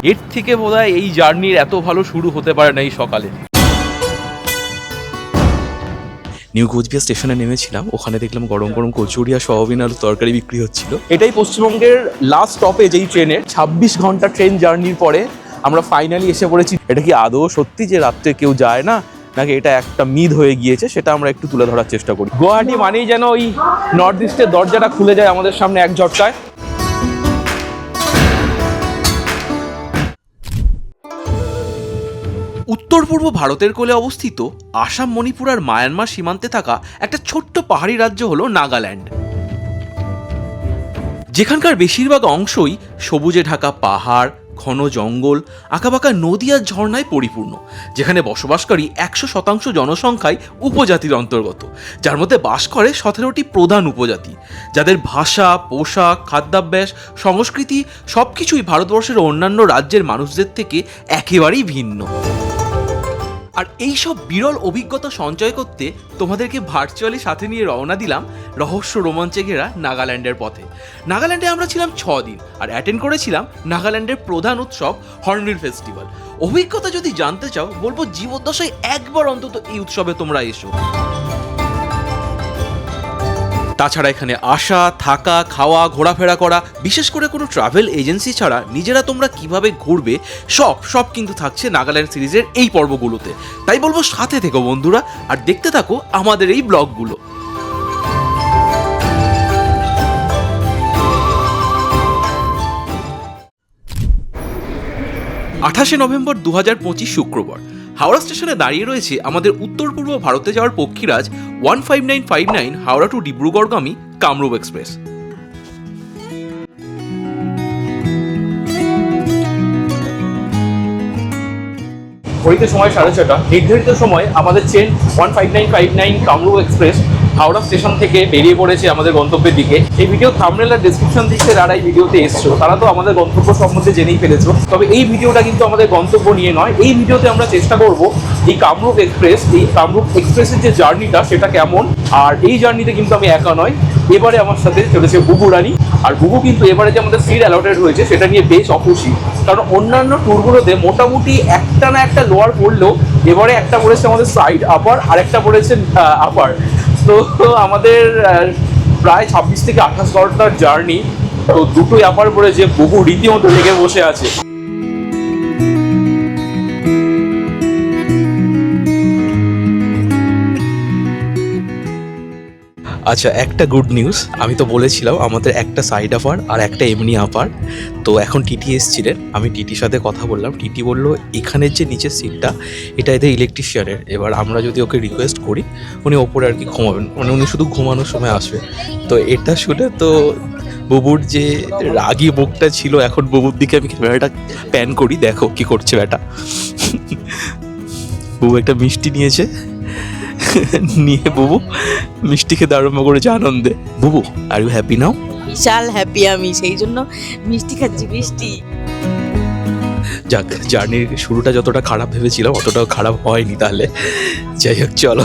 এর থেকে বোধহয় এই জার্নির এত ভালো শুরু হতে পারে না এই সকালে। নিউ কোচবিহার স্টেশনে নেমেছিলাম, ওখানে দেখলাম গরম গরম কচুরি আর সয়াবিন আলু তরকারি বিক্রি হচ্ছিল। এটাই পশ্চিমবঙ্গের লাস্ট স্টপেজ এই ট্রেনের। 26 ঘন্টা ট্রেন জার্নির পরে আমরা ফাইনালি এসে পড়েছি। এটা কি আদৌ সত্যি যে রাত্রে কেউ যায় না, নাকি এটা একটা মিথ হয়ে গিয়েছে, সেটা আমরা একটু তুলে ধরার চেষ্টা করি। গুয়াহাটি মানেই যেন ওই নর্থ ইস্টের দরজাটা খুলে যায় আমাদের সামনে এক ঝটকায়। উত্তর পূর্ব ভারতের কোলে অবস্থিত আসাম, মণিপুর আর মায়ানমার সীমান্তে থাকা একটা ছোট্ট পাহাড়ি রাজ্য হলো নাগাল্যান্ড, যেখানকার বেশিরভাগ অংশই সবুজে ঢাকা পাহাড়, ঘন জঙ্গল, আঁকাবাঁকা নদী আর ঝর্ণায় পরিপূর্ণ, যেখানে বসবাসকারী 100% জনসংখ্যাই উপজাতির অন্তর্গত, যার মধ্যে বাস করে 17টি প্রধান উপজাতি, যাদের ভাষা, পোশাক, খাদ্যাভ্যাস, সংস্কৃতি সবকিছুই ভারতবর্ষের অন্যান্য রাজ্যের মানুষদের থেকে একেবারেই ভিন্ন। আর এইসব বিরল অভিজ্ঞতা সঞ্চয় করতে তোমাদেরকে ভার্চুয়ালি সাথে নিয়ে রওনা দিলাম রহস্য রোমাঞ্চে ঘেরা নাগাল্যান্ডের পথে। নাগাল্যান্ডে আমরা ছিলাম 6 দিন আর অ্যাটেন্ড করেছিলাম নাগাল্যান্ডের প্রধান উৎসব হর্নবিল ফেস্টিভ্যাল। অভিজ্ঞতা যদি জানতে চাও, বলবো জীবদ্দশায় একবার অন্তত এই উৎসবে তোমরা এসো। তাছাড়া এখানে আসা, থাকা, খাওয়া, ঘোরাফেরা করা, বিশেষ করে কোনো ট্রাভেল এজেন্সি ছাড়া নিজেরা তোমরা কিভাবে ঘুরবে সব কিন্তু থাকছে নাগাল্যান্ড সিরিজের এই পর্বগুলোতে। তাই বলবো সাথে থেকো বন্ধুরা, আর দেখতে থাকো আমাদের এই ব্লগগুলো। 28 নভেম্বর 2025 শুক্রবার হাওড়া স্টেশনে দাঁড়িয়ে রয়েছে আমাদের উত্তর পূর্ব ভারতে যাওয়ার পক্ষীরাজ 15959 হাওড়া টু ডিব্রুগড়গামী কামরূপ এক্সপ্রেস। ঘড়িতে সময় 6:30। নির্ধারিত সময় আমাদের train 15959 Kamrup express Howrah station থেকে বেরিয়ে পড়েছে আমাদের গন্তব্যের দিকে। এই ভিডিও থাম্বনেল আর ডেসক্রিপশন দিচ্ছে যারা এই ভিডিওতে এসছো, তারা তো আমাদের গন্তব্য সম্বন্ধে জেনেই ফেলেছো। তবে এই ভিডিওটা কিন্তু আমাদের গন্তব্য নিয়ে নয়। এই ভিডিওতে আমরা চেষ্টা করব এই কামরূপ এক্সপ্রেসের যে জার্নিটা সেটা কেমন। আর এই জার্নিতে কিন্তু আমি একা নয়, এবারে আমার সাথে চলেছে বুবু রানী। আর বুবু কিন্তু এবারে যে আমাদের সিট অ্যালটেড হয়েছে সেটা নিয়ে বেশ অখুশি, কারণ অন্যান্য ট্যুরগুলোতে মোটামুটি একটা না একটা লোয়ার পড়লেও এবারে একটা পড়েছে আমাদের সাইড আপার আর একটা পড়েছে আপার। তো আমাদের প্রায় 26 থেকে 28 ঘন্টার জার্নি, তো দুটোই আপার পড়েছে। বুবু রীতিমতো লেগে বসে আছে। আচ্ছা, একটা গুড নিউজ, আমি তো বলেছিলাম আমাদের একটা সাইড আপার আর একটা এমনি আপার। তো এখন টিটি এসছিলেন, আমি টিটির সাথে কথা বললাম। টিটি বললো এখানের যে নিচের সিটটা এটা এদের ইলেকট্রিশিয়ানের, এবার আমরা যদি ওকে রিকোয়েস্ট করি উনি ওপরে আর কি ঘুমাবেন, মানে উনি শুধু ঘুমানোর সময় আসবে। তো এটা শুনে তো বুবুর যে রাগী মুখটা ছিল, এখন বুবুর দিকে আমি ক্যামেরাটা প্যান করি, দেখো কি করছে ব্যাটা। বুবু একটা মিষ্টি নিয়েছে, নিয়ে বুবু মিষ্টি খেতে আরম্ভ করেছে আনন্দে। Bubu, are you happy now? বিশাল হ্যাপি আমি, সেই জন্য মিষ্টি খাচ্ছি। মিষ্টি যাক, জার্নির শুরুটা যতটা খারাপ ভেবেছিলাম অতটাও খারাপ হয়নি। তাহলে যাই হোক, চলো।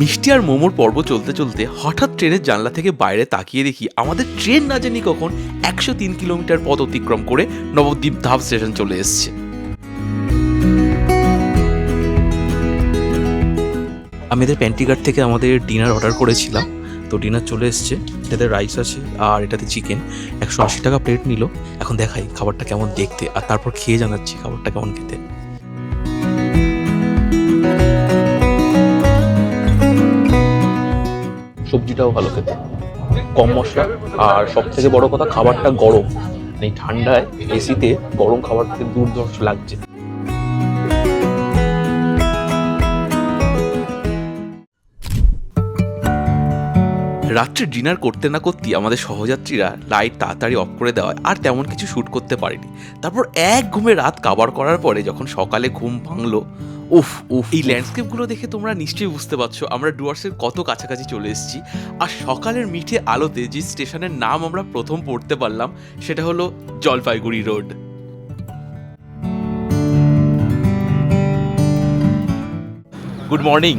মিষ্টি আর মোমোর পর্ব চলতে চলতে হঠাৎ ট্রেনের জানলা থেকে বাইরে তাকিয়ে দেখি আমাদের ট্রেন না জানি কখন 103 কিলোমিটার পথ অতিক্রম করে নবদ্বীপ ধাপ স্টেশন চলে এসছে। আমি এদের প্যান্টিঘাট থেকে আমাদের ডিনার অর্ডার করেছিলাম, তো ডিনার চলে এসছে। এটাতে রাইস আছে আর এটাতে চিকেন। 180 টাকা প্লেট নিল। এখন দেখাই খাবারটা কেমন দেখতে, আর তারপর খেয়ে জানাচ্ছি খাবারটা কেমন খেতে। সবজিটাও ভালো খেতে, কম মশলা, আর সব থেকে বড় কথা খাবারটা গরম। এই ঠান্ডায় এসিতে গরম খাবার খেতে দুর্ধর্ষ লাগছে। রাত্রে ডিনার করতে না করতেই আমাদের সহযাত্রীরা লাইট তাড়াতাড়ি অফ করে দেওয়ায় আর তেমন কিছু শ্যুট করতে পারিনি। তারপর এক ঘুমে রাত কাভার করার পরে যখন সকালে ঘুম ভাঙলো, উফ, এই ল্যান্ডস্কেপগুলো দেখে তোমরা নিশ্চয়ই বুঝতে পারছো আমরা ডুয়ার্সের কত কাছাকাছি চলে এসেছি। আর সকালের মিঠে আলোতে যে স্টেশনের নাম আমরা প্রথম পড়তে পারলাম সেটা হলো জলপাইগুড়ি রোড। গুড মর্নিং,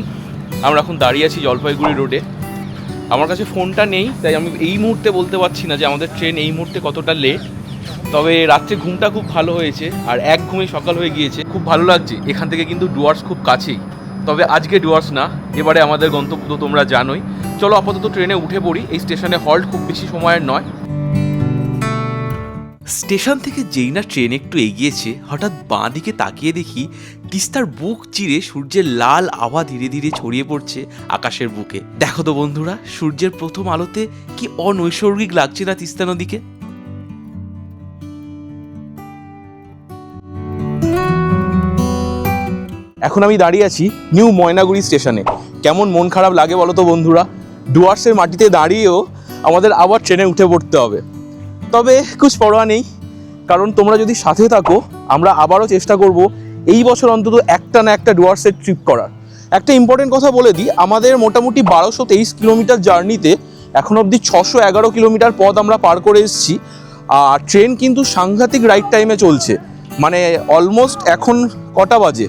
আমরা এখন দাঁড়িয়ে আছি জলপাইগুড়ি রোডে। আমার কাছে ফোনটা নেই, তাই আমি এই মুহূর্তে বলতে পারছি না যে আমাদের ট্রেন এই মুহূর্তে কতটা লেট। তবে রাত্রে ঘুমটা খুব ভালো হয়েছে, আর এক ঘুমে সকাল হয়ে গিয়েছে, খুব ভালো লাগছে। এখান থেকে কিন্তু ডুয়ার্স খুব কাছেই, তবে আজকে ডুয়ার্স না, এবারে আমাদের গন্তব্য তো তোমরা জানোই। চলো আপাতত ট্রেনে উঠে পড়ি। এই স্টেশনে হল্ট খুব বেশি সময়ের নয়। স্টেশন থেকে যেই না ট্রেন একটু এগিয়েছে, হঠাৎ বাঁ দিকে তাকিয়ে দেখি তিস্তার বুক চিরে সূর্যের লাল আভা ধীরে ধীরে ছড়িয়ে পড়ছে আকাশের বুকে। দেখো তো বন্ধুরা, সূর্যের প্রথম আলোতে কি অনৈসর্গিক লাগছে না তিস্তা নদীকে। এখন আমি দাঁড়িয়ে আছি নিউ ময়নাগুড়ি স্টেশনে। কেমন মন খারাপ লাগে বলো তো বন্ধুরা, ডুয়ার্সের মাটিতে দাঁড়িয়েও আমাদের আবার ট্রেনে উঠে পড়তে হবে। তবে কুছ পরোয়া নেই, কারণ তোমরা যদি সাথে থাকো আমরা আবারও চেষ্টা করব এই বছর অন্তত একটা না একটা ডুয়ার্সের ট্রিপ করার। একটা ইম্পর্টেন্ট কথা বলে দিই, আমাদের মোটামুটি 1223 কিলোমিটার জার্নিতে এখন অবধি 611 কিলোমিটার পথ আমরা পার করে এসেছি। আর ট্রেন কিন্তু সাংঘাতিক রাইট টাইমে চলছে, মানে অলমোস্ট এখন কটা বাজে,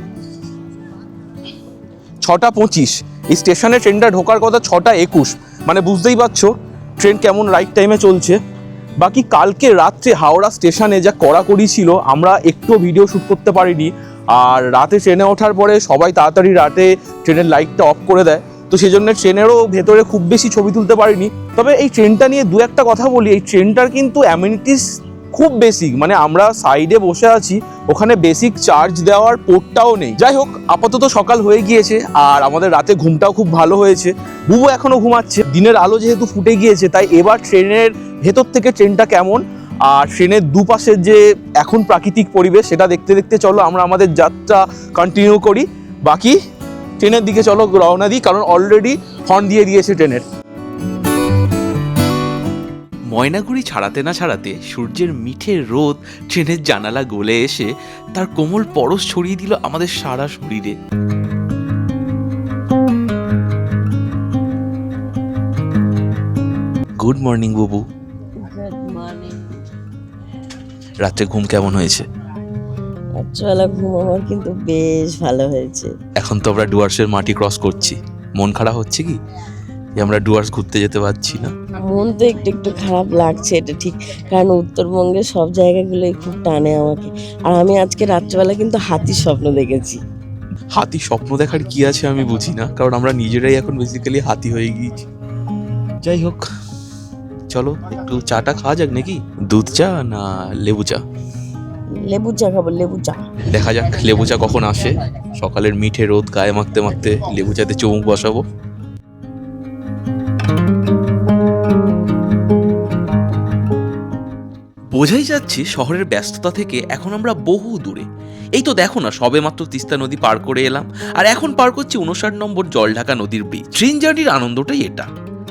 6:25। এই স্টেশনে ট্রেনটা ঢোকার কথা 6:21, মানে বুঝতেই পারছো ট্রেন কেমন রাইট টাইমে চলছে। বাকি কালকে রাত্রে হাওড়া স্টেশনে যা কড়াকড়ি ছিল, আমরা একটু ভিডিও শ্যুট করতে পারিনি। আর রাতে ট্রেনে ওঠার পরে সবাই তাড়াতাড়ি রাতে ট্রেনের লাইটটা অফ করে দেয়, তো সেই জন্য ট্রেনেরও ভেতরে খুব বেশি ছবি তুলতে পারিনি। তবে এই ট্রেনটা নিয়ে দু একটা কথা বলি, এই ট্রেনটার কিন্তু অ্যামিনিটিস খুব বেসিক, মানে আমরা সাইডে বসে আছি, ওখানে বেসিক চার্জ দেওয়ার পোর্টটাও নেই। যাই হোক, আপাতত সকাল হয়ে গিয়েছে আর আমাদের রাতে ঘুমটাও খুব ভালো হয়েছে। বুবু এখনো ঘুমাচ্ছে। দিনের আলো যেহেতু ফুটে গিয়েছে, তাই এবার ট্রেনের ভেতর থেকে ট্রেনটা কেমন আর ট্রেনের দুপাশের যে এখন প্রাকৃতিক পরিবেশ, সেটা দেখতে দেখতে চলো আমরা আমাদের যাত্রা কন্টিনিউ করি। বাকি ট্রেনের দিকে চলো রওনা দিই, কারণ অলরেডি হর্ন দিয়ে দিয়েছে ট্রেনের। ময়নাগুড়ি ছাড়াতে না ছাড়াতে সূর্যের মিঠে রোদ ট্রেনের জানালা গলে এসে তার কোমল পরশ ছড়িয়ে দিল আমাদের সারা শরীরে। গুড মর্নিং বুবু। Good morning. রাত্রে ঘুম কেমন হয়েছে? রাত্রেবেলা ঘুম আমার কিন্তু বেশ ভালো হয়েছে। এখন তো আমরা ডুয়ার্সের মাটি ক্রস করছি, মন খারাপ হচ্ছে কি যে আমরা ডুয়ার্স ঘুরতে যেতে পারছি না? মন তো একটু একটু খারাপ লাগছে, এটা ঠিক, কারণ উত্তরবঙ্গের সব জায়গাগুলোই খুব টানে আমাকে। আর আমি আজকে রাত্রেবেলা কিন্তু হাতির স্বপ্ন দেখেছি। হাতি স্বপ্ন দেখার কি আছে আমি বুঝি না, কারণ আমরা নিজেরাই এখন বেসিক্যালি হাতি হয়ে গিয়েছি। যাই হোক, চলো একটু চাটা খাওয়া যাক নাকি? দুধ চা না লেবু চা? লেবু চা খাবো, লেবু চা। দেখা যাক লেবু চা কখন আসে। সকালের মিঠে রোদ গায়ে মাখতে মাখতে লেবু চাতে চুমুক বসাবো। বোঝাই যাচ্ছে শহরের ব্যস্ততা থেকে এখন আমরা বহু দূরে। এই তো দেখো না, সবে মাত্র তিস্তা নদী পার করে এলাম, আর এখন পার করছি 59 নম্বর জলঢাকা নদীর ব্রিজ। ট্রেন জার্নির আনন্দটাই এটা।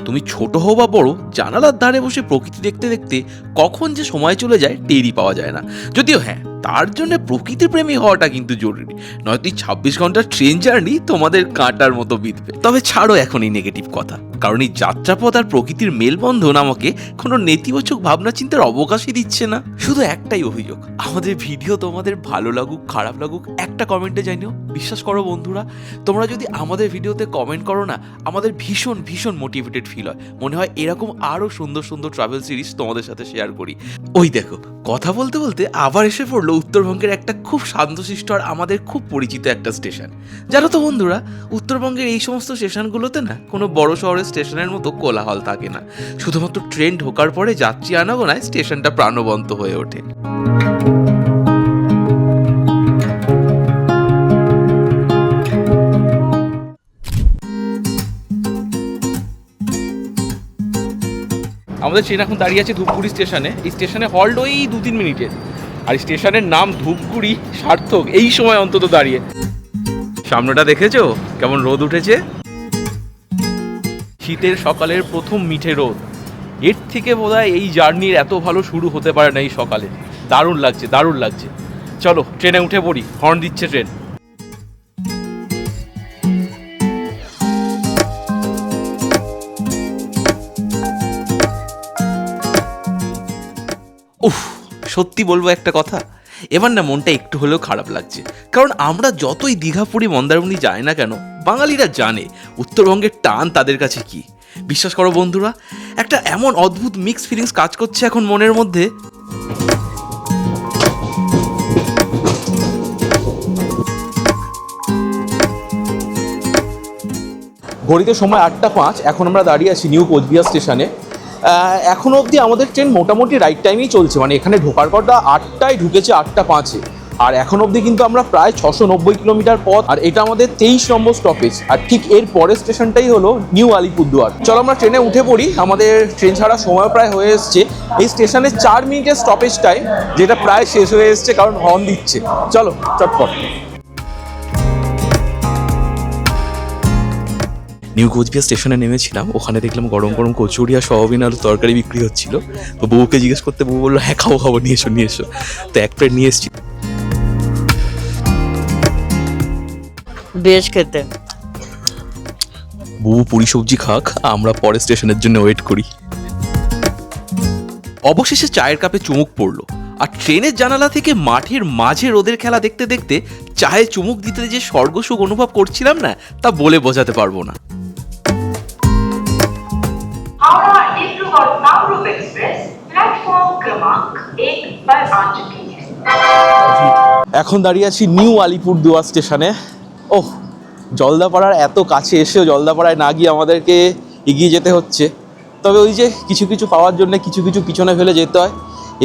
তুমি ছোট হও বা বড়, জানালার ধারে বসে প্রকৃতি দেখতে দেখতে কখন যে সময় চলে যায় টেরই পাওয়া যায় না। যদিও হ্যাঁ, তার জন্য প্রকৃতির প্রেমী হওয়াটা কিন্তু জরুরি, নয়তো 26 ঘন্টার ট্রেন জার্নি তোমাদের কাঁটার মতো বিঁধবে। তবে ছাড়ো এখন এই নেগেটিভ কথা, কারণ এই যাত্রাপথ আর প্রকৃতির মেলবন্ধন আমাকে কোনো নেতিবাচক ভাবনা চিন্তার অবকাশই দিচ্ছে না। শুধু একটাই অভিযোগ, আমাদের ভিডিও তোমাদের ভালো লাগুক খারাপ লাগুক একটা কমেন্টে জানিও। বিশ্বাস করো বন্ধুরা, তোমরা যদি আমাদের ভিডিওতে কমেন্ট করো না, আমাদের ভীষণ ভীষণ মোটিভেটেড ফিল হয়। মনে হয় এরকম আরও সুন্দর সুন্দর ট্রাভেল সিরিজ তোমাদের সাথে শেয়ার করি। ওই দেখো, কথা বলতে বলতে আবার এসে পড়লো উত্তরবঙ্গের একটা খুব শান্তশিষ্ট আর আমাদের খুব পরিচিত একটা স্টেশন। জানো তো বন্ধুরা, উত্তরবঙ্গের এই সমস্ত স্টেশনগুলোতে না কোনো বড় শহরের স্টেশনের মতো কোলাহল থাকে না। শুধুমাত্র ট্রেন ঢোকার পরে যাত্রী আনাগোনায় স্টেশনটা প্রাণবন্ত হয়ে ওঠে। আমাদের ট্রেন এখন দাঁড়িয়ে আছে ধূপগুড়ি স্টেশনে। এই স্টেশনে হল্ট ওই 2-3 মিনিটের, আর স্টেশনের নাম ধূপগুড়ি সার্থক এই সময় অন্তত দাঁড়িয়ে। সামনেটা দেখেছো কেমন রোদ উঠেছে? শীতের সকালের প্রথম মিঠে রোদ, এর থেকে বোধহয় এই জার্নির এত ভালো শুরু হতে পারে না এই সকালে। দারুণ লাগছে, দারুণ লাগছে। চলো ট্রেনে উঠে পড়ি, হর্ন দিচ্ছে ট্রেন। উফ, সত্যি বলবো একটা কথা, এবার না মনটা একটু হলেও খারাপ লাগছে। কারণ আমরা যতই দীঘা পুরী মন্দারমণি যাই না কেন, বাঙালিরা জানে উত্তরবঙ্গের টান তাদের কাছে কি। বিশ্বাস করো বন্ধুরা, একটা এমন অদ্ভুত মিক্স ফিলিংস কাজ করছে এখন মনের মধ্যে। ঘড়িতে সময় 8:05। এখন আমরা দাঁড়িয়ে আছি নিউ কোচবিহার স্টেশনে। এখনও অবধি আমাদের ট্রেন মোটামুটি রাইট টাইমেই চলছে, মানে এখানে ঢোকার কথা 8টায় ঢুকেছে, 8:05-এ। আর এখন অবধি কিন্তু আমরা প্রায় 690 কিলোমিটার পথ, আর এটা আমাদের 23 নম্বর স্টপেজ। আর ঠিক এর পরের স্টেশনটাই হলো নিউ আলিপুরদুয়ার। চলো আমরা ট্রেনে উঠে পড়ি, আমাদের ট্রেন ছাড়ার সময় প্রায় হয়ে এসছে। এই স্টেশনে 4 মিনিটের স্টপেজ টাইম, যেটা প্রায় শেষ হয়ে এসছে কারণ হর্ন দিচ্ছে। চলো চটপট। নিউ কোচবিহার স্টেশনে নেমেছিলাম, ওখানে দেখলাম গরম গরম কচুরি আর সয়াবিন আর তরকারি বিক্রি হচ্ছিল। তো বউকে জিজ্ঞেস করতে বউ বললো হ্যাঁ খাবো, নিয়ে এসো। তো এক প্লেট নিয়ে এসেছি। বেশ খেতে। বউ পুরি সবজি খাক, আমরা পরে স্টেশনের জন্য ওয়েট করি। অবশেষে চায়ের কাপে চুমুক পড়লো, আর ট্রেনের জানালা থেকে মাঠের মাঝে রোদের খেলা দেখতে দেখতে চায়ে চুমুক দিতে যে স্বর্গসুখ অনুভব করছিলাম না, তা বলে বোঝাতে পারবো না। हावड़ा डिब्रूगढ़ कामरूप एक्सप्रेस प्लेटफॉर्म क्रमांक 1 पर आ चुकी है। এখন দাঁড়িয়ে আছি নিউ আলিপুরদুয়ার স্টেশনে। ওহ, জলদাপাড়ার এত কাছে এসেও জলদাপাড়ায় না গিয়ে আমাদেরকে এগিয়ে যেতে হচ্ছে। তবে ওই যে কিছু কিছু পাওয়ার জন্য কিছু কিছু পিছনে ফেলে যেতে হয়।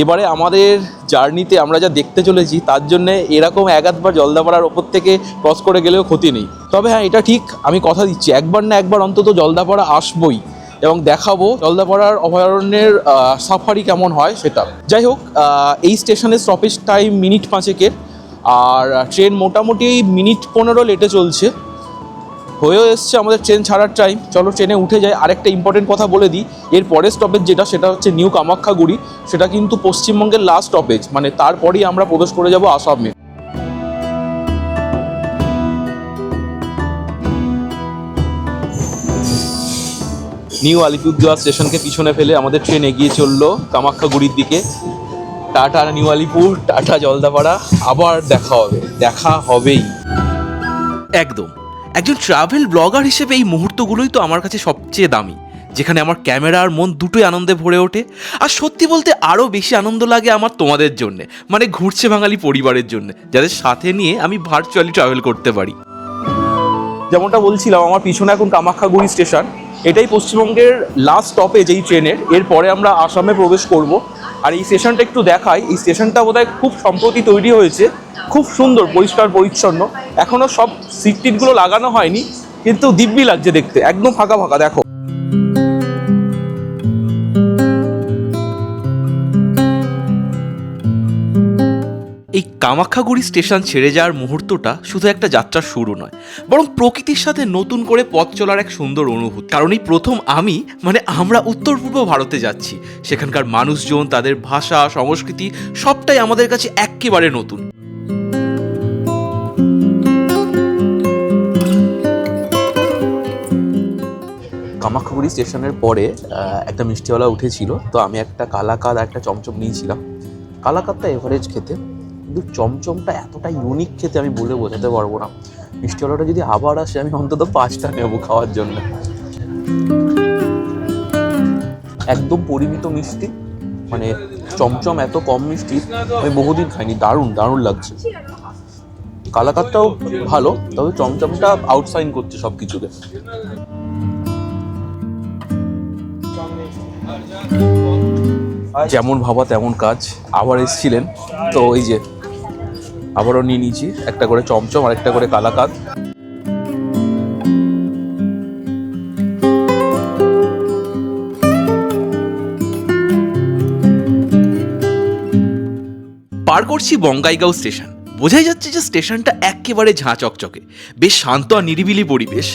এবারে আমাদের জার্নিতে আমরা যা দেখতে চলেছি তার জন্য এরকম একবার জলদাপাড়ার ওপর থেকে ক্রস করে গেলেও ক্ষতি নেই। তবে হ্যাঁ, এটা ঠিক, আমি কথা দিচ্ছি একবার না একবার অন্তত জলদাপাড়া আসবই এবং দেখাবো জলদাপাড়ার অভয়ারণ্যের সাফারি কেমন হয় সেটা। যাই হোক, এই স্টেশনের স্টপেজ টাইম মিনিট 5-এর, আর ট্রেন মোটামুটি মিনিট 15 লেটে চলছে। হয়েও এসছে আমাদের ট্রেন ছাড়ার টাইম। চলো ট্রেনে উঠে যাই। আরেকটা ইম্পর্টেন্ট কথা বলে দিই, এর পরের স্টপেজ সেটা হচ্ছে নিউ কামাখ্যাগুড়ি। সেটা কিন্তু পশ্চিমবঙ্গের লাস্ট স্টপেজ, মানে তারপরেই আমরা প্রবেশ করে যাব আসামে। নিউ আলিপুরদুয়ার স্টেশনকে পিছনে ফেলে আমাদের ট্রেন এগিয়ে চললো কামাখ্যাগুড়ির দিকে। Tata new Alipur, tata Jaldapara, আবার দেখা হবেই। একদম, একজন ট্রাভেল ব্লগার হিসেবে এই মুহূর্তগুলোই তো আমার কাছে সবচেয়ে দামি, যেখানে আমার ক্যামেরা আর মন দুটোই আনন্দে ভরে ওঠে। আর সত্যি বলতে আরও বেশি আনন্দ লাগে আমার তোমাদের জন্যে, মানে ঘুরছে বাঙালি পরিবারের জন্য, যাদের সাথে নিয়ে আমি ভার্চুয়ালি ট্রাভেল করতে পারি। যেমনটা বলছিলাম, আমার পিছনে এখন কামাখ্যাগুড়ি স্টেশন। এটাই পশ্চিমবঙ্গের লাস্ট স্টপেজ এই ট্রেনের। এরপরে আমরা আসামে প্রবেশ করব। আর এই স্টেশনটা একটু দেখাই। এই স্টেশনটা বোধহয় খুব সম্প্রতি তৈরি হয়েছে, খুব সুন্দর, পরিষ্কার পরিচ্ছন্ন। এখনও সব সিট টিটগুলো লাগানো হয়নি, কিন্তু দিব্যি লাগছে দেখতে, একদম ফাঁকা ফাঁকা। দেখো, এই কামাখ্যাগুড়ি স্টেশন ছেড়ে যাওয়ার মুহূর্তটা শুধু একটা যাত্রার শুরু নয়, বরং প্রকৃতির সাথে নতুন করে পথ চলার এক সুন্দর অনুভূতি। কারণ এই প্রথম আমরা উত্তর পূর্ব ভারতে যাচ্ছি। সেখানকার মানুষজন, তাদের ভাষা, সংস্কৃতি সবটাই আমাদের কাছে একেবারে নতুন। কামাখ্যাগুড়ি স্টেশনের পরে একটা মিষ্টিওয়ালা উঠেছিল, তো আমি একটা কালাকাঁদ আর একটা চমচম নিয়েছিলাম। কালাকাঁদটা এভারেজ খেতে, কিন্তু চমচমটা এতটা ইউনিক খেতে আমি বলে বোঝাতে পারবো না। মিষ্টিওয়ালাটা যদি আবার আসে আমি অন্তত 5টা নেবো খাওয়ার জন্য। একদম পরিমিত মিষ্টি, মানে চমচম এত কম মিষ্টি আমি বহুদিন খাইনি। দারুণ লাগছে। কালাকাঁদটাও ভালো, তবে চমচমটা আউটসাইন করছে সব কিছুকে। যেমন ভাবা তেমন কাজ, আবার এসেছিলেন তো এই যে আবারও নিয়ে নিয়েছি একটা করে চমচম আর একটা করে কালাকাঁদ। পার করছি বঙ্গাইগাঁও স্টেশন। বোঝাই যাচ্ছে যে স্টেশনটা একেবারে ঝাঁ চকচকে, বেশ শান্ত আর নিরিবিলি পরিবেশ।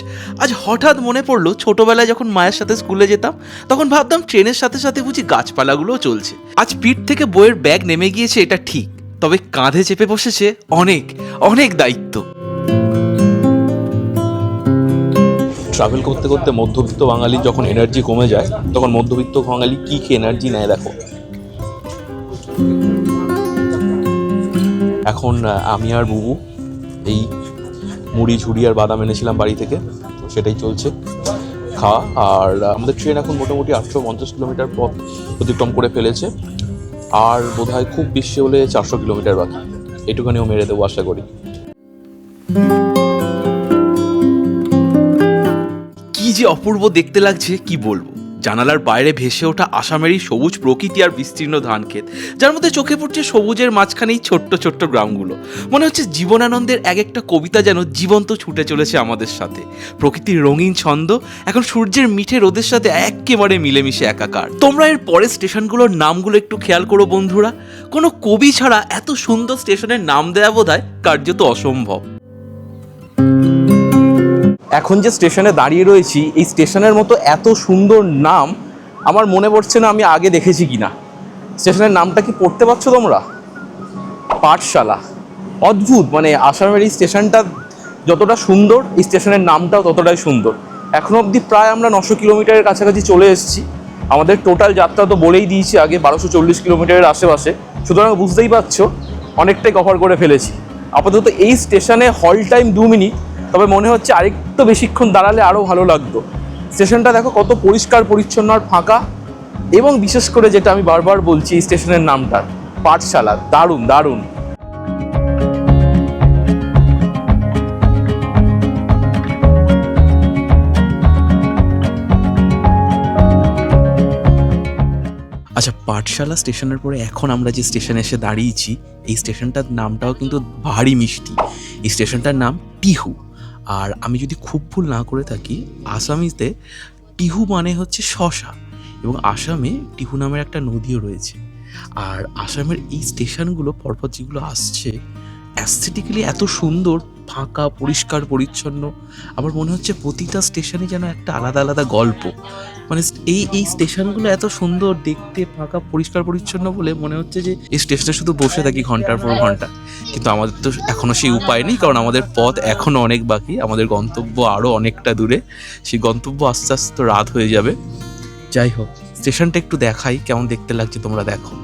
আজ হঠাৎ মনে পড়লো ছোটবেলায় যখন মায়ের সাথে স্কুলে যেতাম, তখন ভাবতাম ট্রেনের সাথে সাথে বুঝি গাছপালাগুলোও চলছে। আজ পিঠ থেকে বইয়ের ব্যাগ নেমে গিয়েছে এটা ঠিক, তবে কাঁধে চেপে বসেছে অনেক অনেক দায়িত্ব। ট্রাভেল করতে করতে মধ্যবিত্ত বাঙালির যখন এনার্জি কমে যায়, তখন মধ্যবিত্ত বাঙালি কি এনার্জি নেয় দেখো। এখন আমি আর বুবু এই মুড়ি ঝুড়ি আর বাদাম এনেছিলাম বাড়ি থেকে, তো সেটাই চলছে। দীঘা। আর আমাদের ট্রেন এখন মোটামুটি 850 কিলোমিটার পথ অতিক্রম করে ফেলেছে, আর বোধহয় খুব বেশি হলে 400 কিলোমিটার বাকি। এটুখানিও মেরে দেবো আশা করি। কি যে অপূর্ব দেখতে লাগছে কি বলবো। জানালার বাইরে ভেসে ওঠা আসামেরই সবুজ প্রকৃতি আর বিস্তীর্ণ ধান ক্ষেত, যার মধ্যে চোখে পড়ছে সবুজের মাঝখানেই ছোট্ট ছোট্ট গ্রামগুলো। মনে হচ্ছে জীবনানন্দের এক একটা কবিতা যেন জীবন্ত ছুটে চলেছে আমাদের সাথে। প্রকৃতির রঙিন ছন্দ এখন সূর্যের মিঠে রোদের সাথে একেবারে মিলেমিশে একাকার। তোমরা এর পরের স্টেশনগুলোর নামগুলো একটু খেয়াল করো বন্ধুরা। কোনো কবি ছাড়া এত সুন্দর স্টেশনের নাম দেওয়া বোধহয় কার্যত অসম্ভব। এখন যে স্টেশনে দাঁড়িয়ে রয়েছি, এই স্টেশনের মতো এত সুন্দর নাম আমার মনে পড়ছে না আমি আগে দেখেছি কিনা। স্টেশনের নামটা কি পড়তে পারছো তোমরা? পাঠশালা। অদ্ভুত, মানে আসামের এই স্টেশনটা যতটা সুন্দর, এই স্টেশনের নামটাও ততটাই সুন্দর। এখনো অবধি প্রায় আমরা 900 কিলোমিটারের কাছাকাছি চলে এসেছি। আমাদের টোটাল যাত্রা তো বলেই দিয়েছি আগে 1240 কিলোমিটারের আশেপাশে, সুতরাং বুঝতেই পারছো অনেকটাই কভার করে ফেলেছি। আপাতত এই স্টেশনে হল টাইম 2 মিনিট, তবে মনে হচ্ছে আরেকটু বেশিক্ষণ দাঁড়ালে আরও ভালো লাগতো। স্টেশনটা দেখো কত পরিষ্কার পরিচ্ছন্ন আর ফাঁকা, এবং বিশেষ করে যেটা আমি বারবার বলছি, এই স্টেশনের নামটা পাঠশালা। দারুণ দারুণ। আচ্ছা, পাঠশালা স্টেশনের পরে এখন আমরা যে স্টেশনে এসে দাঁড়িয়েছি, এই স্টেশনটার নামটাও কিন্তু ভারী মিষ্টি। এই স্টেশনটার নাম টিহু। আর আমি যদি খুব ভুল না করে থাকি, আসামিতে টিহু মানে হচ্ছে শশা, এবং আসামে টিহু নামের একটা নদীও রয়েছে। আর আসামের এই স্টেশনগুলো পরপর যেগুলো আসছে, অ্যাস্থেটিক্যালি এত সুন্দর, ফাঁকা, পরিষ্কার পরিচ্ছন্ন। আমার মনে হচ্ছে প্রতিটা স্টেশনে যেন একটা আলাদা আলাদা গল্প। মানে এই স্টেশনগুলো এত সুন্দর দেখতে, ফাঁকা, পরিষ্কার পরিচ্ছন্ন বলে মনে হচ্ছে যে এই স্টেশনে শুধু বসে থাকি ঘন্টার পর ঘন্টা। কিন্তু আমাদের তো এখনও সেই উপায় নেই, কারণ আমাদের পথ এখনও অনেক বাকি। আমাদের গন্তব্য আরও অনেকটা দূরে। সেই গন্তব্য আস্তে আস্তে তো রাত হয়ে যাবে। যাই হোক, স্টেশনটা একটু দেখাই কেমন দেখতে লাগছে, তোমরা দেখো।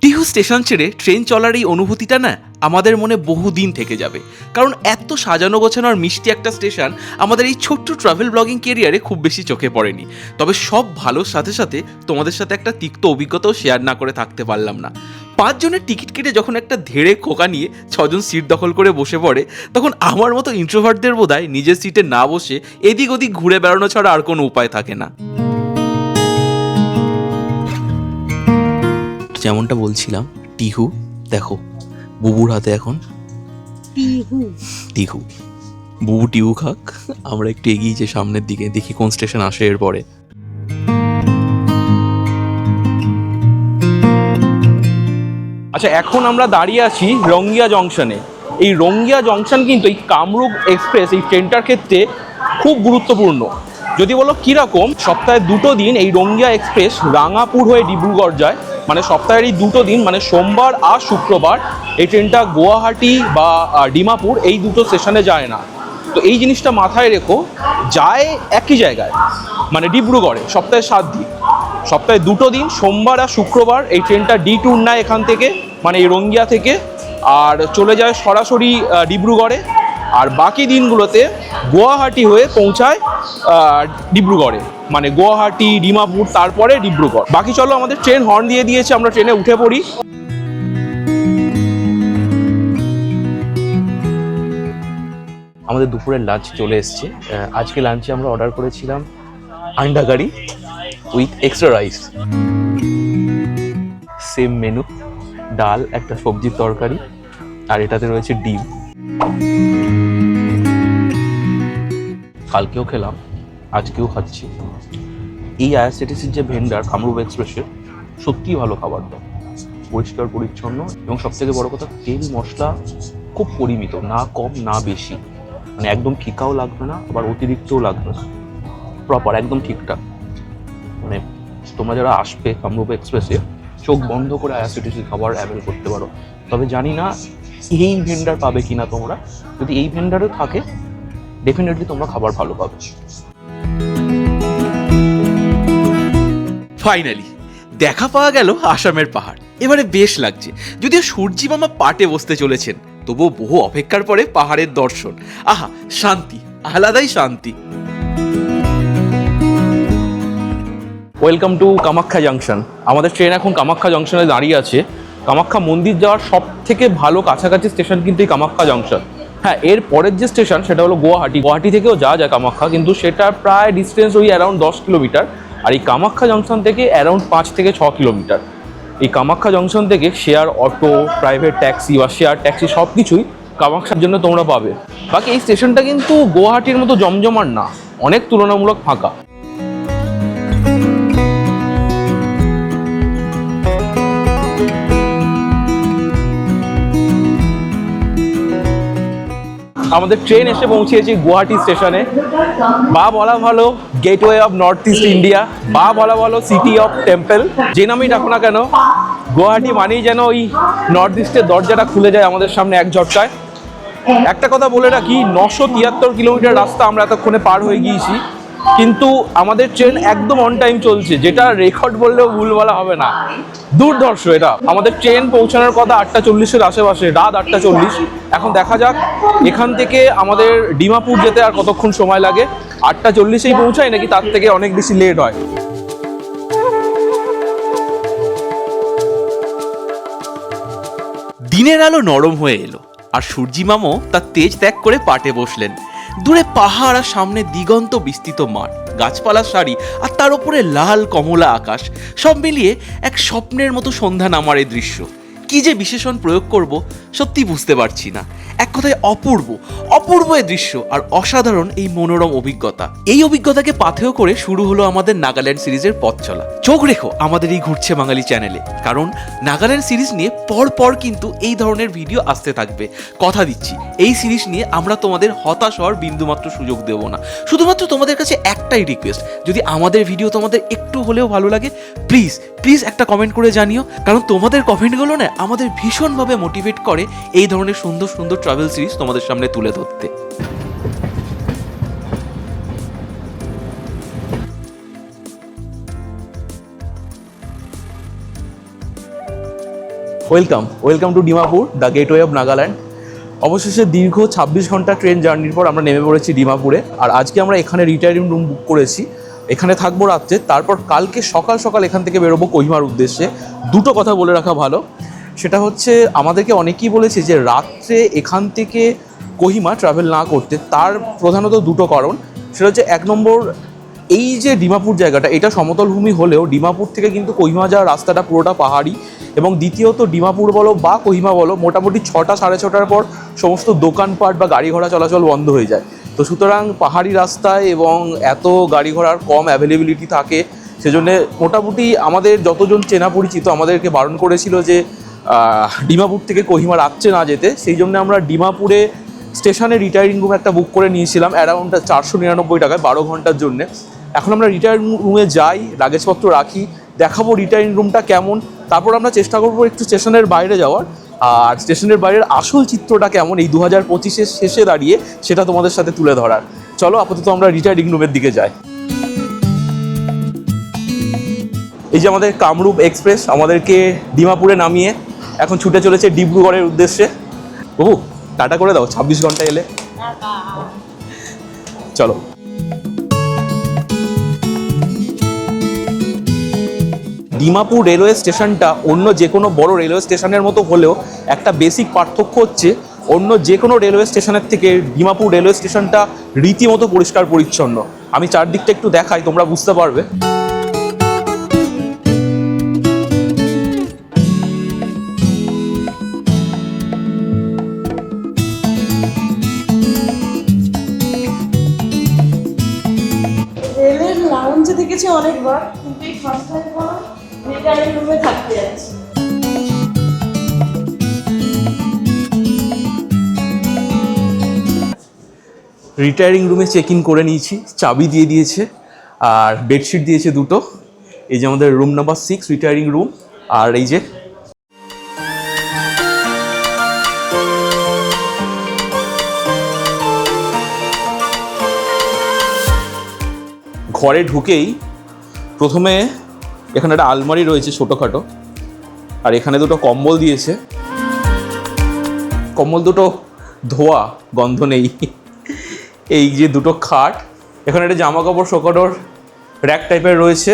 টিহু স্টেশন ছেড়ে ট্রেন চলার এই অনুভূতিটা না আমাদের মনে বহুদিন থেকে যাবে, কারণ এত সাজানো গোছানো আর মিষ্টি একটা স্টেশন আমাদের এই ছোট্ট ট্রাভেল ব্লগিং কেরিয়ারে খুব বেশি চোখে পড়েনি। তবে সব ভালোর সাথে সাথে তোমাদের সাথে একটা তিক্ত অভিজ্ঞতাও শেয়ার না করে থাকতে পারলাম না। 5 জনের টিকিট কেটে যখন একটা ধেড়ে খোকা নিয়ে 6 জন সিট দখল করে বসে পড়ে, তখন আমার মতো ইন্ট্রোভার্টদের বোধহয় নিজের সিটে না বসে এদিক ওদিক ঘুরে বেড়ানো ছাড়া আর কোনো উপায় থাকে না। যেমনটা বলছিলাম, টিহু দেখো, বুবুর হাতে এখন টিহু। বুবু টিহু খাক, আমরা একটু এগিয়েছি সামনের দিকে, দেখি কোন স্টেশন আসে এরপরে। আচ্ছা, এখন আমরা দাঁড়িয়ে আছি রঙ্গিয়া জংশনে। এই রঙ্গিয়া জংশন কিন্তু এই কামরূপ এক্সপ্রেস এই ট্রেনটার ক্ষেত্রে খুব গুরুত্বপূর্ণ। যদি বলো কীরকম, সপ্তাহে 2 দিন এই রঙ্গিয়া এক্সপ্রেস রাঙাপুর হয়ে ডিব্রুগড় যায়। মানে সপ্তাহের এই 2 দিন, মানে সোমবার আর শুক্রবার, এই ট্রেনটা গুয়াহাটি বা ডিমাপুর এই 2 স্টেশনে যায় না। তো এই জিনিসটা মাথায় রেখো, যায় একই জায়গায়, মানে ডিব্রুগড়ে সপ্তাহে 7 দিন। সপ্তাহে 2 দিন সোমবার আর শুক্রবার এই ট্রেনটা ডি ট্যুর নেয় এখান থেকে, মানে এই রঙ্গিয়া থেকে, আর চলে যায় সরাসরি ডিব্রুগড়ে। আর বাকি দিনগুলোতে গুয়াহাটি হয়ে পৌঁছায় ডিব্রুগড়ে, মানে গুয়াহাটি, ডিমাপুর, তারপরে ডিব্রুগড়। বাকি চলো, আমাদের ট্রেন হর্ন দিয়ে দিয়েছে, আমরা ট্রেনে উঠে পড়ি। আমাদের দুপুরের লাঞ্চ চলে এসছে। আজকে লাঞ্চে আমরা অর্ডার করেছিলাম anda curry with extra rice. Same menu, ডাল, একটা সবজির তরকারি, আর এটাতে রয়েছে ডিম। কালকেও খেলাম, আজকেও খাচ্ছি। এই আইআরসিটিসির যে ভেন্ডার কামরূপ এক্সপ্রেসের, সত্যিই ভালো খাবার দাও, পরিষ্কার পরিচ্ছন্ন, এবং সবথেকে বড় কথা, তেল মশলা খুব পরিমিত, না কম না বেশি। মানে একদম ফিকাও লাগবে না, আবার অতিরিক্তও লাগবে না, প্রপার একদম ঠিকঠাক। মানে তোমরা যারা আসবে কামরূপ এক্সপ্রেসে, চোখ বন্ধ করে আইআরসিটিসি খাবার অ্যাভেল করতে পারো। তবে জানি না এই ভেন্ডার পাবে কিনা তোমরা। যদি এই ভেন্ডারও থাকে, ডেফিনেটলি তোমরা খাবার ভালো পাবে। ফাইনালি দেখা পাওয়া গেল আসামের পাহাড়। এবারে বেশ লাগছে, যদিও সূর্যি মামা পাটে বসতে চলেছেন, তবুও বহু অপেক্ষার পরে পাহাড়ের দর্শন। আহা, শান্তি, আলাদাই শান্তি। Welcome to Kamakhya junction. আমাদের ট্রেন এখন কামাখ্যা জংশনে দাঁড়িয়ে আছে। কামাখ্যা মন্দির যাওয়ার সব থেকে ভালো কাছাকাছি স্টেশন কিন্তু এই কামাখ্যা জংশন। হ্যাঁ, এর পরের যে স্টেশন সেটা হলো গুয়াহাটি থেকেও যাওয়া যায় কামাখ্যা, কিন্তু সেটা প্রায় ডিস্টেন্স ওই অ্যারাউন্ড 10 কিলোমিটার। আর এই কামাখ্যা জংশন থেকে অ্যারাউন্ড 5 থেকে 6 কিলোমিটার। এই কামাখ্যা জংশন থেকে শেয়ার অটো, প্রাইভেট ট্যাক্সি বা শেয়ার ট্যাক্সি সব কিছুই কামাখ্যার জন্য তোমরা পাবে। বাকি এই স্টেশনটা কিন্তু গুয়াহাটির মতো জমজমাট না, অনেক তুলনামূলক ফাঁকা। আমাদের ট্রেন এসে পৌঁছেছি গুয়াহাটি স্টেশনে। বা বলা ভালো gateway of north east India, বা বলা ভালো সিটি অফ টেম্পল। যে নামেই ডাকো না কেন, গুয়াহাটি মানেই যেন ওই নর্থ ইস্টের দরজাটা খুলে যায় আমাদের সামনে এক ঝটকায়। একটা কথা বলে রাখি, 973 কিলোমিটার রাস্তা আমরা এতক্ষণে পার হয়ে গিয়েছি, কিন্তু আমাদের ট্রেন একদম অন টাইম চলছে, যেটা রেকর্ড বললেও ভুল বলা হবে না। দুর্ধর্ষ এটা। আমাদের ট্রেন পৌঁছানোর কথা 8:40-এর আশেপাশে, রাত 8:40। এখন দেখা যাক এখান থেকে আমাদের ডিমাপুর যেতে আর কতক্ষণ সময় লাগে। 8:40-এই পৌঁছায় নাকি তার থেকে অনেক বেশি লেট হয়। দিনের আলো নরম হয়ে এলো, আর সূর্যি মামও তার তেজ ত্যাগ করে পাটে বসলেন। দূরে পাহাড় আর সামনে দিগন্ত বিস্তৃত মাঠ, গাছপালার সারি, আর তার উপরে লাল কমলা আকাশ। সব মিলিয়ে এক স্বপ্নের মতো সন্ধ্যা নামার এই দৃশ্য। কি যে বিশেষণ প্রয়োগ করব সত্যি বুঝতে পারছি না। এক কথায় অপূর্ব অপূর্ব এই দৃশ্য, আর অসাধারণ এই মনোরম অভিজ্ঞতা। এই অভিজ্ঞতাকে পাথেয় করে শুরু হলো আমাদের নাগাল্যান্ড সিরিজের পথ চলা। চোখ রেখো আমাদের এই ঘুরছে বাঙালি চ্যানেলে, কারণ নাগাল্যান্ড সিরিজ নিয়ে পর কিন্তু এই ধরনের ভিডিও আসতে থাকবে। কথা দিচ্ছি, এই সিরিজ নিয়ে আমরা তোমাদের হতাশ হওয়ার বিন্দুমাত্র সুযোগ দেব না। শুধুমাত্র তোমাদের কাছে একটাই রিকোয়েস্ট, যদি আমাদের ভিডিও তোমাদের একটু হলেও ভালো লাগে, প্লিজ একটা কমেন্ট করে জানিও, কারণ তোমাদের কমেন্টগুলো না আমাদের ভীষণভাবে মোটিভেট করে এই ধরনের সুন্দর সুন্দর ট্রাভেল সিরিজ তোমাদের সামনে তুলে ধরতে। Welcome to Dimapur, the gateway of Nagaland. অবশেষে দীর্ঘ 26 ঘন্টা ট্রেন জার্নির পর আমরা নেমে পড়েছি ডিমাপুরে। আর আজকে আমরা এখানে রিটায়ারিং রুম বুক করেছি, এখানে থাকবো রাত্রে। তারপর কালকে সকাল সকাল এখান থেকে বেরোবো কোহিমার উদ্দেশ্যে। দুটো কথা বলে রাখা ভালো, সেটা হচ্ছে আমাদেরকে অনেকেই বলেছে যে রাত্রে এখান থেকে কোহিমা ট্রাভেল না করতে। তার প্রধানত দুটো কারণ। সেটা হচ্ছে, এক নম্বর, এই যে ডিমাপুর জায়গাটা, এটা সমতল ভূমি হলেও ডিমাপুর থেকে কিন্তু কোহিমা যাওয়ার রাস্তাটা পুরোটা পাহাড়ি। এবং দ্বিতীয়ত, ডিমাপুর বলো বা কোহিমা বলো, মোটামুটি 6টা সাড়ে 6টার পর সমস্ত দোকানপাট বা গাড়ি ঘোড়া চলাচল বন্ধ হয়ে যায়। তো সুতরাং পাহাড়ি রাস্তায় এবং এত গাড়ি ঘোড়ার কম অ্যাভেলেবিলিটি থাকে, সেজন্য মোটামুটি আমাদের যতজন চেনা পরিচিত আমাদেরকে বারণ করেছিল যে ডিমাপুর থেকে কোহিমা রাত্রে না যেতে। সেই জন্য আমরা ডিমাপুরে স্টেশনে রিটায়ারিং রুম একটা বুক করে নিয়েছিলাম অ্যারাউন্ড 499 টাকায় 12 ঘন্টার জন্যে। এখন আমরা রিটায়ারিং রুমে যাই, লাগেজপত্র রাখি, দেখাবো রিটায়ারিং রুমটা কেমন। তারপর আমরা চেষ্টা করবো একটু স্টেশনের বাইরে যাওয়ার, আর স্টেশনের বাইরের আসল চিত্রটা কেমন এই 2025-এর শেষে দাঁড়িয়ে সেটা তোমাদের সাথে তুলে ধরার। চলো আপাতত আমরা রিটায়ারিং রুমের দিকে যাই। এই যে আমাদের কামরূপ এক্সপ্রেস আমাদেরকে ডিমাপুরে নামিয়ে এখন ছুটে চলেছে ডিব্রুগড়ের উদ্দেশ্যে। বাবু টাটা করে দাও, 26 ঘন্টা এলে। চলো। ডিমাপুর রেলওয়ে স্টেশনটা অন্য যে কোনো বড় রেলওয়ে স্টেশনের মতো হলেও একটা বেসিক পার্থক্য হচ্ছে, অন্য যে কোনো রেলওয়ে স্টেশনের থেকে ডিমাপুর রেলওয়ে স্টেশনটা রীতিমতো পরিষ্কার পরিচ্ছন্ন। আমি চারদিকটা একটু দেখাই, তোমরা বুঝতে পারবে। রেলের লাউঞ্জে দেখেছি অনেকবার, কিন্তু এই ফার্স্ট টাইম রিটায়ারিং রুমে থাকতে যাচ্ছি। রিটায়ারিং রুমে চেক ইন করে নিয়েছি, চাবি দিয়ে দিয়েছে আর বেডশিট দিয়েছে দুটো। এই যে আমাদের রুম নাম্বার 6 রিটায়ারিং রুম। আর এই যে ঘরে ঢুকেই প্রথমে এখানে একটা আলমারি রয়েছে ছোটোখাটো, আর এখানে দুটো কম্বল দিয়েছে। কম্বল দুটো ধোয়া, গন্ধ নেই। এই যে দুটো খাট, এখানে একটা জামা কাপড় শোকানোর র্যাক টাইপের রয়েছে।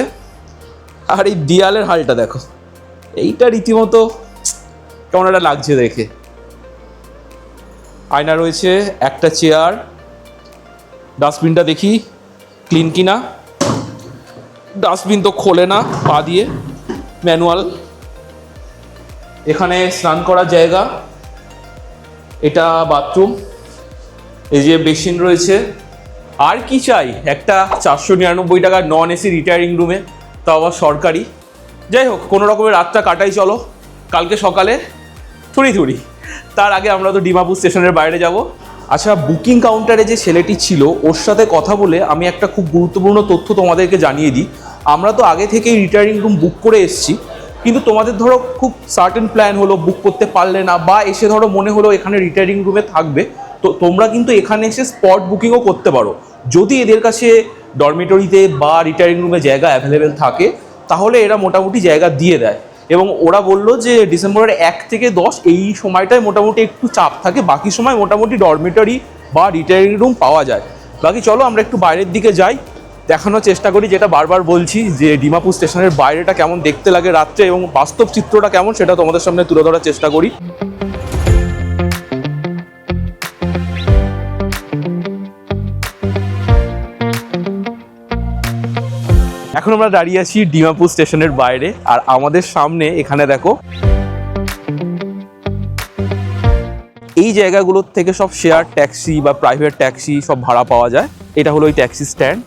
আর এই দেয়ালের হালটা দেখো, এইটা রীতিমতো কেমন একটা লাগছে দেখে। আয়না রয়েছে, একটা চেয়ার, ডাস্টবিনটা দেখি ক্লিন কিনা। ডাস্টবিন তো খোলে না, পা দিয়ে ম্যানুয়াল। এখানে স্নান করার জায়গা, এটা বাথরুম, এই যে বেসিন রয়েছে। আর কি চাই একটা 499 টাকার নন এসি রিটায়ারিং রুমে, তাও আবার সরকারি। যাই হোক, কোনো রকমের রাতটা কাটাই চলো, কালকে সকালে থুড়ি। তার আগে আমরা তো ডিমাপুর স্টেশনের বাইরে যাব। আচ্ছা, বুকিং কাউন্টারে যে ছেলেটি ছিল ওর সাথে কথা বলে আমি একটা খুব গুরুত্বপূর্ণ তথ্য তোমাদেরকে জানিয়ে দিই। আমরা তো আগে থেকেই রিটায়ারিং রুম বুক করে এসেছি, কিন্তু তোমাদের ধরো খুব সার্টেন প্ল্যান হলো, বুক করতে পারলে না, বা এসে ধরো মনে হলো এখানে রিটায়ারিং রুমে থাকবে, তো তোমরা কিন্তু এখানে এসে স্পট বুকিংও করতে পারো। যদি এদের কাছে ডরমিটরিতে বা রিটায়ারিং রুমে জায়গা অ্যাভেলেবেল থাকে তাহলে এরা মোটামুটি জায়গা দিয়ে দেয়। এবং ওরা বললো যে ডিসেম্বরের 1 থেকে 10 এই সময়টায় মোটামুটি একটু চাপ থাকে, বাকি সময় মোটামুটি ডরমিটরি বা রিটায়ারিং রুম পাওয়া যায়। বাকি চলো আমরা একটু বাইরের দিকে যাই, দেখানোর চেষ্টা করি, যেটা বারবার বলছি যে ডিমাপুর স্টেশনের বাইরেটা কেমন দেখতে লাগে রাত্রে এবং বাস্তব চিত্রটা কেমন সেটা তোমাদের সামনে তুলে ধরার চেষ্টা করি। এখন আমরা দাঁড়িয়ে আছি ডিমাপুর স্টেশনের বাইরে, আর আমাদের সামনে এখানে দেখো এই জায়গাগুলোর থেকে সব শেয়ার ট্যাক্সি বা প্রাইভেট ট্যাক্সি সব ভাড়া পাওয়া যায়। এটা হলো ওই ট্যাক্সি স্ট্যান্ড,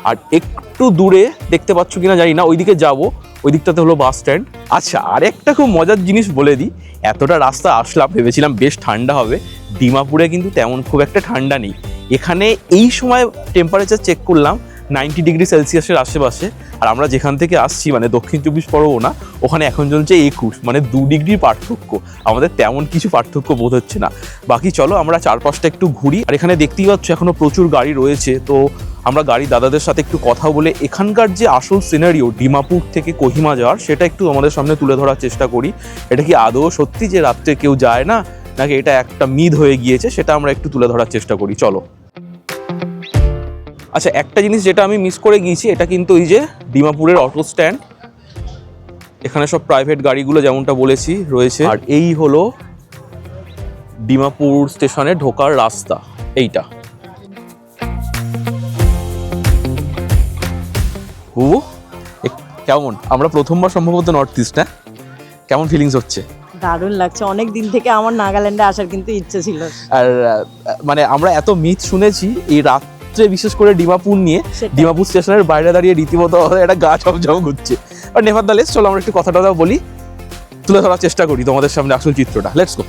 আর একটু দূরে দেখতে পাচ্ছ কিনা জানি না, ওইদিকে যাবো, ওই দিকটাতে হলো বাস স্ট্যান্ড। আচ্ছা, আর একটা খুব মজার জিনিস বলে দিই, এতটা রাস্তা আসলাম, ভেবেছিলাম বেশ ঠান্ডা হবে, ডিমাপুরে কিন্তু তেমন খুব একটা ঠান্ডা নেই। এখানে এই সময় টেম্পারেচার চেক করলাম 90 ডিগ্রি সেলসিয়াসের আশেপাশে, আর আমরা যেখান থেকে আসছি মানে দক্ষিণ 24 পরগনা, ওখানে এখন চলছে 21, মানে 2 ডিগ্রির পার্থক্য। আমাদের তেমন কিছু পার্থক্য বোধ হচ্ছে না। বাকি চলো আমরা চারপাশটা একটু ঘুরি। আর এখানে দেখতেই পাচ্ছ এখনো প্রচুর গাড়ি রয়েছে, তো আমরা গাড়ি দাদাদের সাথে একটু কথা বলে এখানকার যে আসল সিনারিও ডিমাপুর থেকে কোহিমা যাওয়ার সেটা একটু আমাদের সামনে তুলে ধরার চেষ্টা করি। এটা কি আদৌ সত্যি যে রাত্রে কেউ যায় না, নাকি এটা একটা মিথ হয়ে গিয়েছে, সেটা আমরা একটু তুলে ধরার চেষ্টা করি, চলো। আচ্ছা, একটা জিনিস যেটা আমি মিস করে গিয়েছি, এটা কিন্তু এই যে ডিমাপুরের অটো স্ট্যান্ড, এখানে সব প্রাইভেট গাড়িগুলো যেমনটা বলেছি রয়েছে। আর এই হলো ডিমাপুর স্টেশনে ঢোকার রাস্তা, এইটা। বুবু কেমন? আমরা প্রথমবার সম্ভবত নর্থ ইস্ট, না? কেমন ফিলিংস হচ্ছে? দারুণ লাগছে, অনেক দিন থেকে আমার নাগাল্যান্ডে আসার কিন্তু ইচ্ছে ছিল। আর মানে আমরা এত মিথ শুনেছি এই রাত্রে, বিশেষ করে ডিমাপুর নিয়ে, ডিমাপুর স্টেশনের বাইরে দাঁড়িয়ে রীতিমতো একটা গা ছমছম ঘুরছে। আর নেভারদালেস চলো আমরা একটু কথা বলি, তুলে ধরার চেষ্টা করি তোমাদের সামনে আসল চিত্রটা। Let's go.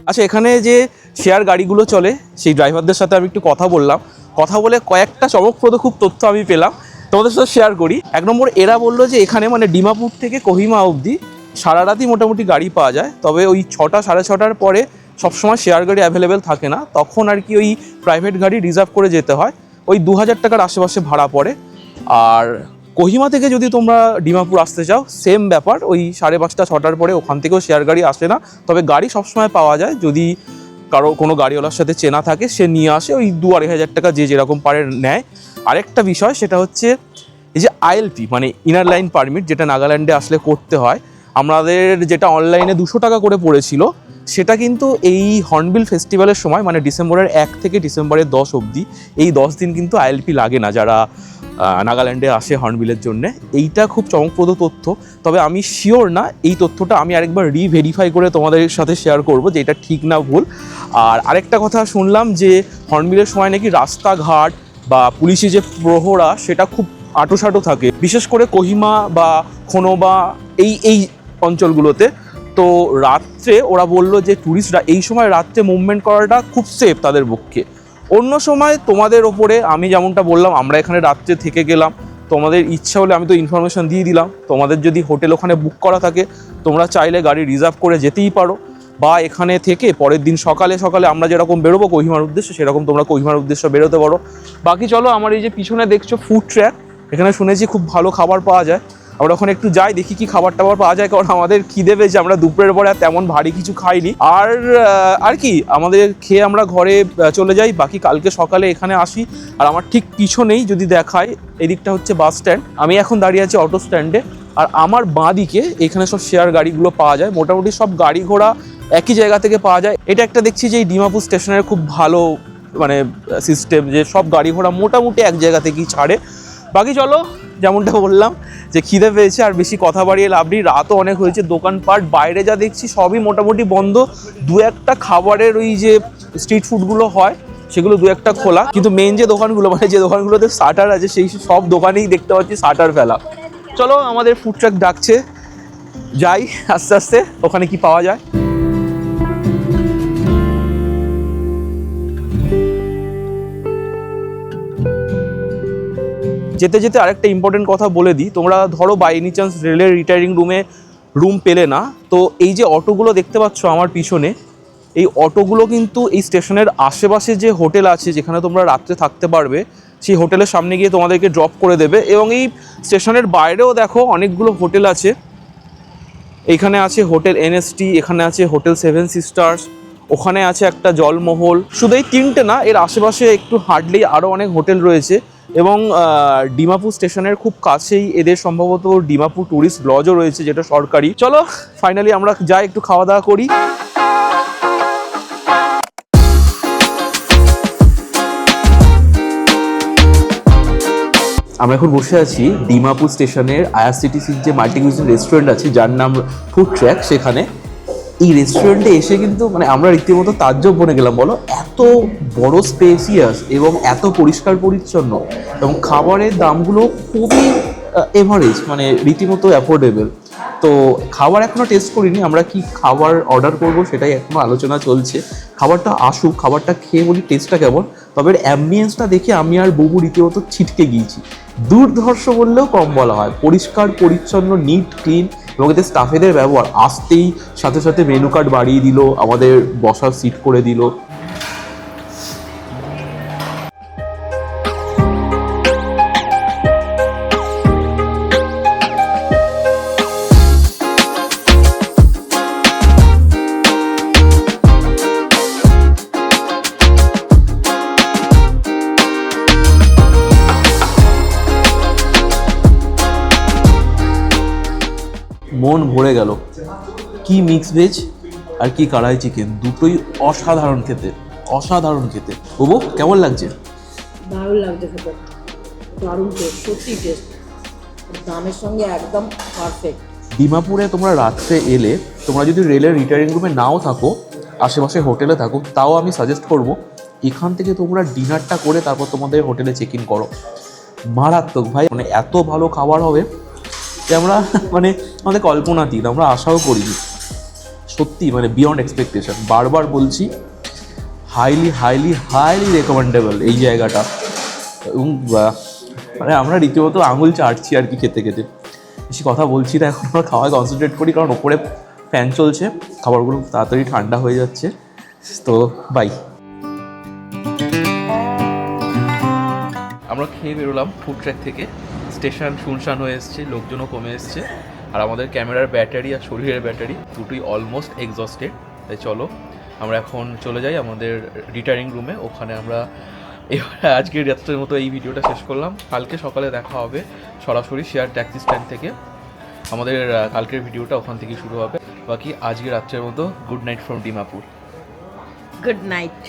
আচ্ছা, এখানে যে শেয়ার গাড়িগুলো চলে সেই ড্রাইভারদের সাথে আমি একটু কথা বললাম, কথা বলে কয়েকটা চমকপ্রদ খুব তথ্য আমি পেলাম, তোমাদের সাথে শেয়ার করি। 1 নম্বর, এরা বললো যে এখানে মানে ডিমাপুর থেকে কোহিমা অবধি সারা রাতই মোটামুটি গাড়ি পাওয়া যায়, তবে ওই 6টা সাড়ে 6টার পরে সবসময় শেয়ার গাড়ি অ্যাভেলেবেল থাকে না, তখন আর কি ওই প্রাইভেট গাড়ি রিজার্ভ করে যেতে হয়। ওই 2000 টাকার আশেপাশে ভাড়া পড়ে। আর কোহিমা থেকে যদি তোমরা ডিমাপুর আসতে চাও সেম ব্যাপার, ওই 5:30 6টার পরে ওখান থেকেও শেয়ার গাড়ি আসে না, তবে গাড়ি সবসময় পাওয়া যায়। যদি কারো কোনো গাড়িওয়ালার সাথে চেনা থাকে সে নিয়ে আসে, ওই 2-2,500 টাকা যে যেরকম পারে নেয়। আরেকটা বিষয় সেটা হচ্ছে এই যে আইএলপি মানে ইনার লাইন পারমিট, যেটা নাগাল্যান্ডে আসলে করতে হয়, আমাদের যেটা অনলাইনে 200 টাকা করে পড়েছিল, সেটা কিন্তু এই হর্নবিল ফেস্টিভ্যালের সময় মানে ডিসেম্বরের 1 থেকে ডিসেম্বরের 10 অবধি এই 10 দিন কিন্তু আইএলপি লাগে না যারা নাগাল্যান্ডে আসে হর্নবিলের জন্য। এইটা খুব চমকপ্রদ তথ্য, তবে আমি শিওর না, এই তথ্যটা আমি আরেকবার রিভেরিফাই করে তোমাদের সাথে শেয়ার করব যে এটা ঠিক না ভুল। আর আরেকটা কথা শুনলাম যে হর্নবিলের সময় নাকি রাস্তাঘাট বা পুলিশি যে প্রহরা সেটা খুব আঁটোসাঁটো থাকে, বিশেষ করে কোহিমা বা খোনোবা এই অঞ্চলগুলোতে। তো রাত্রে ওরা বললো যে ট্যুরিস্টরা এই সময় রাত্রে মুভমেন্ট করাটা খুব সেফ তাদের পক্ষে। অন্য সময় তোমাদের ওপরে, আমি যেমনটা বললাম আমরা এখানে রাত্রে থেকে গেলাম, তোমাদের ইচ্ছা হলে আমি তো ইনফরমেশন দিয়ে দিলাম, তোমাদের যদি হোটেল ওখানে বুক করা থাকে তোমরা চাইলে গাড়ি রিজার্ভ করে যেতেই পারো, বা এখানে থেকে পরের দিন সকালে সকালে আমরা যেরকম বেরোবো কোহিমার উদ্দেশ্যে সেরকম তোমরা কোহিমার উদ্দেশ্যে বেরোতে পারো। বাকি চলো, আমার এই যে পিছনে দেখছো ফুড ট্র্যাক, এখানে শুনেছি খুব ভালো খাবার পাওয়া যায়। আমরা ওখানে একটু যাই, দেখি কি খাবার টাবার পাওয়া যায়, কারণ আমাদের খিদে পেয়েছে। আমরা দুপুরের পরে আর তেমন ভারী কিছু খাইনি। আর কি আমাদের খেয়ে আমরা ঘরে চলে যাই, বাকি কালকে সকালে এখানে আসি। আর আমার ঠিক পিছনেই যদি দেখায়, এদিকটা হচ্ছে বাস স্ট্যান্ড, আমি এখন দাঁড়িয়ে আছি অটো স্ট্যান্ডে। আর আমার বাঁ দিকে এখানে সব শেয়ার গাড়িগুলো পাওয়া যায়, মোটামুটি সব গাড়ি ঘোড়া একই জায়গা থেকে পাওয়া যায়। এটা একটা দেখছি যে এই ডিমাপুর স্টেশনের খুব ভালো মানে সিস্টেম, যে সব গাড়ি ঘোড়া মোটামুটি এক জায়গা থেকেই ছাড়ে। বাকি চলো, যেমনটা বললাম যে খিদে পেয়েছে, আর বেশি কথা বাড়িয়ে লাভ নেই, রাতও অনেক হয়েছে। দোকানপাট বাইরে যা দেখছি সবই মোটামুটি বন্ধ, দু একটা খাবারের ওই যে স্ট্রিট ফুডগুলো হয় সেগুলো দু একটা খোলা, কিন্তু মেন যে দোকানগুলো মানে যে দোকানগুলোতে শাটার আছে সেই সব দোকানেই দেখতে পাচ্ছি শাটার ফেলা। চলো, আমাদের ফুড ট্রাক ডাকছে, যাই আস্তে আস্তে ওখানে কি পাওয়া যায়। যেতে যেতে আরেকটা ইম্পর্টেন্ট কথা বলে দিই, তোমরা ধরো বাই এনি চান্স রেলের রিটায়ারিং রুমে রুম পেলে না, তো এই যে অটোগুলো দেখতে পাচ্ছ আমার পিছনে, এই অটোগুলো কিন্তু এই স্টেশনের আশেপাশে যে হোটেল আছে যেখানে তোমরা রাত্রে থাকতে পারবে, সেই হোটেলের সামনে গিয়ে তোমাদেরকে ড্রপ করে দেবে। এবং এই স্টেশনের বাইরেও দেখো অনেকগুলো হোটেল আছে, এইখানে আছে হোটেল এনএসটি, এখানে আছে হোটেল সেভেন সিস্টার্স, ওখানে আছে একটা জলমহল। শুধু এই তিনটে না, এর আশেপাশে একটু হাঁটলেই আরও অনেক হোটেল রয়েছে। এবং ডিমাপুর স্টেশনের খুব কাছেই এদের সম্ভবত ডিমাপুর ট্যুরিস্ট লজও রয়েছে, যেটা সরকারি। চলো ফাইনালি আমরা যাই, একটু খাওয়া দাওয়া করি। আমরা এখন বসে আছি ডিমাপুর স্টেশনের আইআরসিটিসির যে মাল্টি কুইজিন রেস্টুরেন্ট আছে যার নাম ফুড ট্র্যাক, সেখানে। এই রেস্টুরেন্টে এসে কিন্তু মানে আমরা রীতিমতো তাজ্জব বনে গেলাম, বলো, এত বড় স্পেসিয়াস এবং এত পরিষ্কার পরিচ্ছন্ন, এবং খাবারের দামগুলো খুবই এভারেজ, মানে রীতিমতো অ্যাফোর্ডেবল। তো খাবার এখনও টেস্ট করিনি, আমরা কি খাবার অর্ডার করব সেটাই এখনও আলোচনা চলছে। খাবারটা আসুক, খাবারটা খেয়ে বলি টেস্টটা কেমন। তবে অ্যাম্বিয়েন্সটা দেখে আমি আর বুবু রীতিমতো ছিটকে গিয়েছি, দুর্ধর্ষ বললেও কম বলা হয়। পরিষ্কার পরিচ্ছন্ন, নিট ক্লিন, এবং এতে স্টাফেদের ব্যবহার, আসতেই সাথে সাথে মেনু কার্ড বাড়িয়ে দিল, আমাদের বসার সিট করে দিল। মন ভরে গেল। কি মিক্স ভেজ আর কি কড়াই চিকেন, দুটোই অসাধারণ খেতে, অসাধারণ খেতে। ওবো কেমন লাগছে? দারুণ লাগছে খেতে, দারুণ টেস্ট, সত্যি টেস্ট, দামের সঙ্গে একদম পারফেক্ট। ডিমাপুরে তোমরা রাত্রে এলে, তোমরা যদি রেলের রিটায়ারিং রুমে নাও থাকো, আশেপাশে হোটেলে থাকো, তাও আমি সাজেস্ট করব এখান থেকে তোমরা ডিনারটা করে তারপর তোমাদের হোটেলে চেক ইন করো। মারাত্মক ভাই, মানে এত ভালো খাবার হবে যে আমরা মানে আমাদের কল্পনাতীত, আমরা আশাও করিনি। সত্যি মানে বিয়ন্ড এক্সপেকটেশন। বারবার বলছি, হাইলি হাইলি হাইলি রেকমেন্ডেবল এই জায়গাটা। এবং মানে আমরা রীতিমতো আঙুল চাটছি আর কি খেতে খেতে। বেশি কথা বলছি না, এখন আমরা খাওয়ায় কনসেন্ট্রেট করি, কারণ ওপরে ফ্যান চলছে, খাবারগুলো তাড়াতাড়ি ঠান্ডা হয়ে যাচ্ছে। তো বাই। আমরা খেয়ে বেরোলাম ফুড ট্র্যাক থেকে। স্টেশন শুনশান হয়ে এসছে, লোকজনও কমে এসছে, আর আমাদের ক্যামেরার ব্যাটারি আর শরীরের ব্যাটারি দুটোই অলমোস্ট এক্সস্টেড। তাই চলো আমরা এখন চলে যাই আমাদের রিটায়ারিং রুমে, ওখানে আমরা আজকের রাত্রের মতো এই ভিডিওটা শেষ করলাম। কালকে সকালে দেখা হবে সরাসরি শেয়ার ট্যাক্সি স্ট্যান্ড থেকে। আমাদের কালকের ভিডিওটা ওখান থেকেই শুরু হবে। বাকি আজকে রাত্রের মতো good night from Dimapur. Good night.